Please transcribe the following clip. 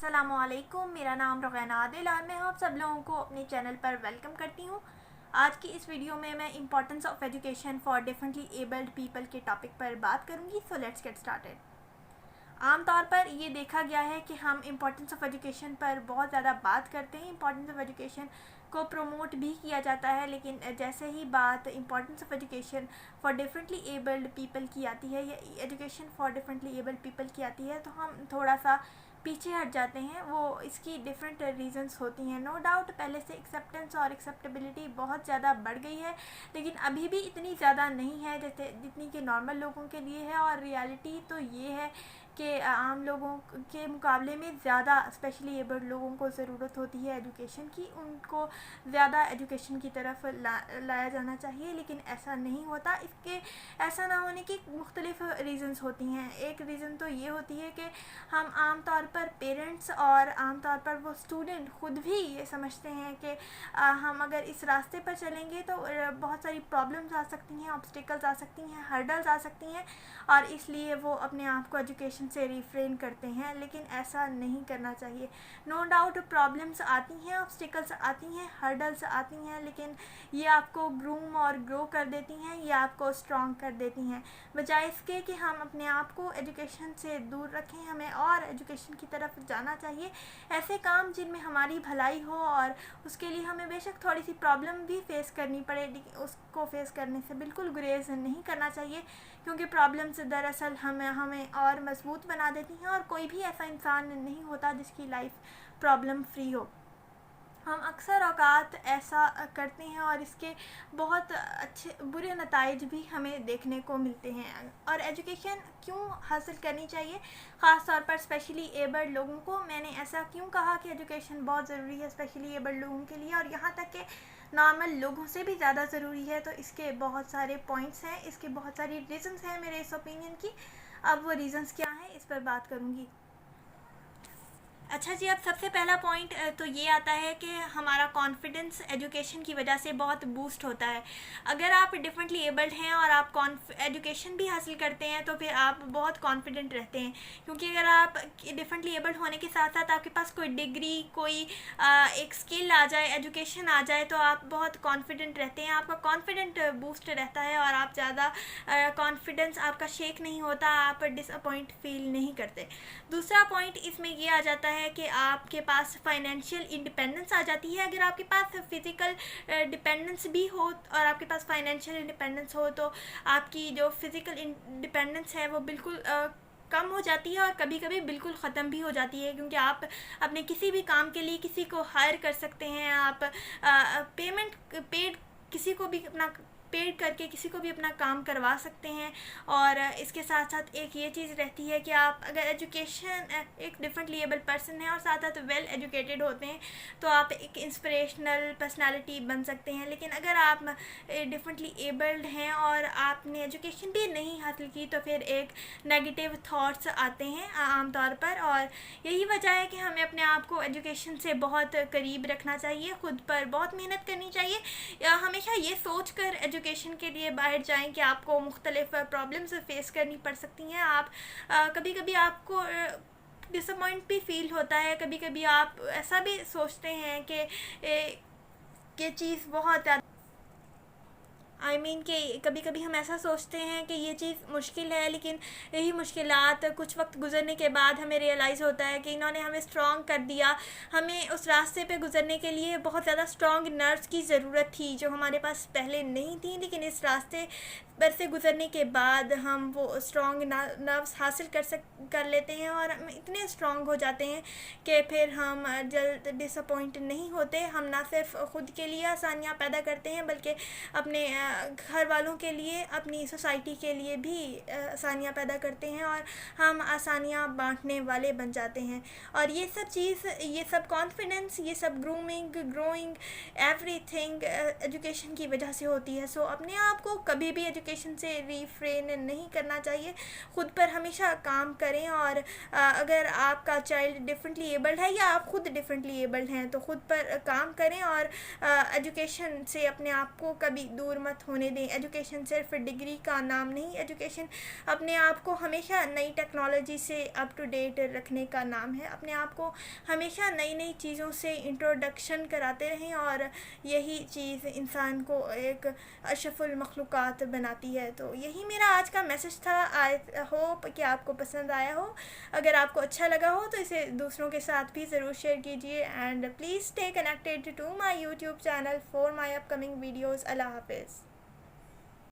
अस्सलामुअलैकुम, मेरा नाम रुक़ैना आदिल और मैं आप सब लोगों को अपने चैनल पर वेलकम करती हूँ। आज की इस वीडियो में मैं importance of education for differently abled people के टॉपिक पर बात करूँगी। So let's get started. आमतौर पर ये देखा गया है कि हम इम्पोर्टेंस ऑफ एजुकेशन पर बहुत ज़्यादा बात करते हैं, इम्पोर्टेंस ऑफ एजुकेशन को प्रमोट भी किया जाता है, लेकिन जैसे ही बात importance of education for differently abled people की आती है या education for differently abled people की आती है तो हम थोड़ा सा पीछे हट जाते हैं। वो इसकी डिफरेंट रीजंस होती हैं। नो डाउट पहले से एक्सेप्टेंस और एक्सेप्टेबिलिटी बहुत ज़्यादा बढ़ गई है, लेकिन अभी भी इतनी ज़्यादा नहीं है जैसे जितनी कि नॉर्मल लोगों के लिए है। और रियलिटी तो ये है कि आम लोगों के मुकाबले में ज़्यादा स्पेशली एबल्ड लोगों को ज़रूरत होती है एजुकेशन की। उनको ज़्यादा एजुकेशन की तरफ लाया जाना चाहिए, लेकिन ऐसा नहीं होता। इसके ऐसा ना होने की मुख्तलिफ रीज़न्स होती हैं। एक रीज़न तो ये होती है कि हम आम तौर पर पेरेंट्स और आम तौर पर वो स्टूडेंट ख़ुद भी ये समझते हैं कि हम अगर इस रास्ते पर चलेंगे तो बहुत सारी प्रॉब्लम्स आ सकती हैं, ऑब्स्टिकल्स आ सकती हैं, हर्डल्स आ सकती हैं, और इसलिए वो अपने आप को एजुकेशन से रिफ्रेन करते हैं। लेकिन ऐसा नहीं करना चाहिए। नो डाउट प्रॉब्लम्स आती हैं, ऑब्स्टिकल्स आती हैं, हर्डल्स आती हैं, लेकिन ये आपको ग्रूम और ग्रो कर देती हैं, ये आपको स्ट्रॉन्ग कर देती हैं। बजाय इसके कि हम अपने आप को एजुकेशन से दूर रखें, हमें और एजुकेशन की तरफ जाना चाहिए। ऐसे काम जिनमें हमारी भलाई हो और उसके लिए हमें बेशक थोड़ी सी प्रॉब्लम भी फेस करनी पड़े, लेकिन उसको फेस करने से बिल्कुल गुरेज नहीं करना चाहिए, क्योंकि प्रॉब्लम्स दरअसल हमें और मजबूत बना देती हैं। और कोई भी ऐसा इंसान नहीं होता जिसकी लाइफ प्रॉब्लम फ्री हो। हम अक्सर औकात ऐसा करते हैं और इसके बहुत अच्छे बुरे नताइज भी हमें देखने को मिलते हैं। और एजुकेशन क्यों हासिल करनी चाहिए, ख़ास तौर पर स्पेशली एबल्ड लोगों को। मैंने ऐसा क्यों कहा कि एजुकेशन बहुत ज़रूरी है स्पेशली एबल्ड लोगों के लिए, और यहाँ तक कि नॉर्मल लोगों से भी ज़्यादा ज़रूरी है। तो इसके बहुत सारे पॉइंट्स हैं, इसके बहुत सारी रीज़न्स हैं मेरे इस ओपिनियन की। अब वो रीज़न्स क्या हैं इस पर बात करूँगी। अच्छा जी, अब सबसे पहला पॉइंट तो ये आता है कि हमारा कॉन्फिडेंस एजुकेशन की वजह से बहुत बूस्ट होता है। अगर आप डिफरेंटली एबल्ड हैं और आप एजुकेशन भी हासिल करते हैं तो फिर आप बहुत कॉन्फिडेंट रहते हैं, क्योंकि अगर आप डिफरेंटली एबल्ड होने के साथ साथ आपके पास कोई डिग्री, कोई एक स्किल आ जाए, एजुकेशन आ जाए, तो आप बहुत कॉन्फिडेंट रहते हैं। आपका कॉन्फिडेंट बूस्ट रहता है और आप ज़्यादा कॉन्फिडेंस आपका शेक नहीं होता, आप डिसअपॉइंट फील नहीं करते। दूसरा पॉइंट इसमें ये आ जाता है कि आपके पास फाइनेंशियल इंडिपेंडेंस आ जाती है। अगर आपके पास फिज़िकल डिपेंडेंस भी हो और आपके पास फाइनेंशियल इंडिपेंडेंस हो तो आपकी जो फिज़िकल इंडिपेंडेंस है वो बिल्कुल कम हो जाती है, और कभी कभी बिल्कुल ख़त्म भी हो जाती है, क्योंकि आप अपने किसी भी काम के लिए किसी को हायर कर सकते हैं। आप किसी को भी अपना पेड करके किसी को भी अपना काम करवा सकते हैं। और इसके साथ साथ एक ये चीज़ रहती है कि आप अगर एजुकेशन एक डिफरेंटली एबल्ड पर्सन है और साथ साथ वेल एजुकेटेड होते हैं तो आप एक इंस्पिरेशनल पर्सनालिटी बन सकते हैं। लेकिन अगर आप डिफरेंटली एबल्ड हैं और आपने एजुकेशन भी नहीं हासिल की तो फिर एक नेगेटिव थॉट्स आते हैं आमतौर पर। और यही वजह है कि हमें अपने आप को एजुकेशन से बहुत करीब रखना चाहिए, ख़ुद पर बहुत मेहनत करनी चाहिए, या हमेशा ये सोच कर एजुकेशन के लिए बाहर जाएं कि आपको मुख्तलिफ प्रॉब्लम्स फेस करनी पड़ सकती हैं। आप कभी कभी आपको डिसअपॉइंट भी फील होता है, कभी कभी आप ऐसा भी सोचते हैं कि ये चीज़ बहुत ज़्यादा कि कभी कभी हम ऐसा सोचते हैं कि ये चीज़ मुश्किल है, लेकिन यही मुश्किलात कुछ वक्त गुजरने के बाद हमें रियलाइज़ होता है कि इन्होंने हमें स्ट्रॉन्ग कर दिया। हमें उस रास्ते पे गुजरने के लिए बहुत ज़्यादा स्ट्रॉन्ग नर्व्स की ज़रूरत थी जो हमारे पास पहले नहीं थी, लेकिन इस रास्ते पर से गुजरने के बाद हम वो स्ट्रॉन्ग नर्व्स हासिल कर लेते हैं और हम इतने स्ट्रॉन्ग हो जाते हैं कि फिर हम जल्द डिसअपॉइंट नहीं होते। हम ना सिर्फ ख़ुद के लिए आसानियाँ पैदा करते हैं बल्कि अपने घर वालों के लिए, अपनी सोसाइटी के लिए भी आसानियाँ पैदा करते हैं और हम आसानियाँ बांटने वाले बन जाते हैं। और ये सब चीज़, ये सब कॉन्फिडेंस, ये सब ग्रूमिंग, ग्रोइंग, एवरीथिंग एजुकेशन की वजह से होती है। सो अपने आप को कभी भी एजुकेशन से रिफ्रेन नहीं करना चाहिए, ख़ुद पर हमेशा काम करें। और अगर आपका चाइल्ड डिफरेंटली एबल्ड है या आप ख़ुद डिफरेंटली एबल्ड हैं तो ख़ुद पर काम करें और एजुकेशन से अपने आप को कभी दूर मत मत होने दें। एजुकेशन सिर्फ डिग्री का नाम नहीं, एजुकेशन अपने आप को हमेशा नई टेक्नोलॉजी से अप टू डेट रखने का नाम है। अपने आप को हमेशा नई नई चीज़ों से इंट्रोडक्शन कराते रहें और यही चीज़ इंसान को एक अशरफुल मखलूक़ात बनाती है। तो यही मेरा आज का मैसेज था। आई होप कि आपको पसंद आया हो। अगर आपको अच्छा लगा हो तो इसे दूसरों के साथ भी ज़रूर शेयर कीजिए and please stay connected to my YouTube channel for my upcoming videos. अल्लाह हाफिज़।